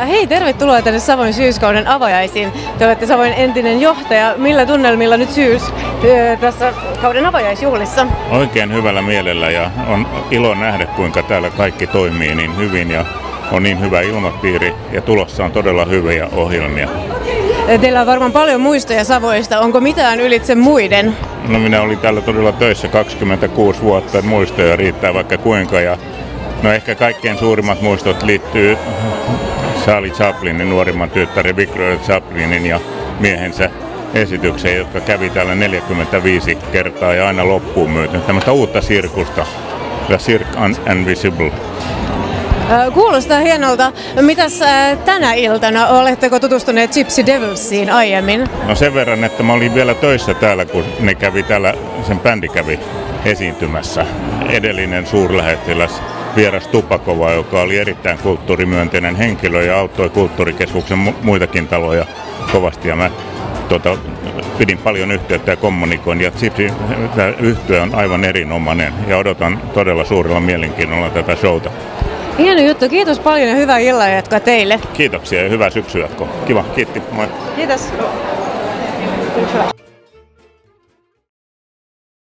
Hei, tervetuloa tänne Savoin syyskauden avajaisiin. Te olette Savoin entinen johtaja. Millä tunnelmilla nyt tässä kauden avajaisjuhlissa? Oikein hyvällä mielellä ja on ilo nähdä, kuinka täällä kaikki toimii niin hyvin ja on niin hyvä ilmapiiri ja tulossa on todella hyviä ohjelmia. Teillä on varmaan paljon muistoja Savoista. Onko mitään ylitse muiden? No minä olin täällä todella töissä 26 vuotta, muistoja riittää vaikka kuinka. Ja no ehkä kaikkein suurimmat muistot liittyy Charlie Chaplinin nuorimman tyttären Victoria Chaplinin ja miehensä esitykseen, jotka kävi täällä 45 kertaa ja aina loppuun myyty. Tällaista uutta sirkusta, The Cirque Invisible. Kuulostaa hienolta. Mitäs tänä iltana? Oletteko tutustuneet Gypsy Devilsiin aiemmin? No sen verran, että mä olin vielä töissä täällä, kun ne kävi täällä, sen bändi kävi esiintymässä. Edellinen suurlähettiläs Vieras Tupakova, joka oli erittäin kulttuurimyönteinen henkilö ja auttoi kulttuurikeskuksen muitakin taloja kovasti. Ja mä pidin paljon yhteyttä ja kommunikoin. Ja Gypsy yhtye on aivan erinomainen ja odotan todella suurella mielenkiinnolla tätä showta. Hieno juttu. Kiitos paljon ja hyvää illanjatkoa teille. Kiitoksia ja hyvää syksy jatkoa. Kiva, kiitti. Moi. Kiitos.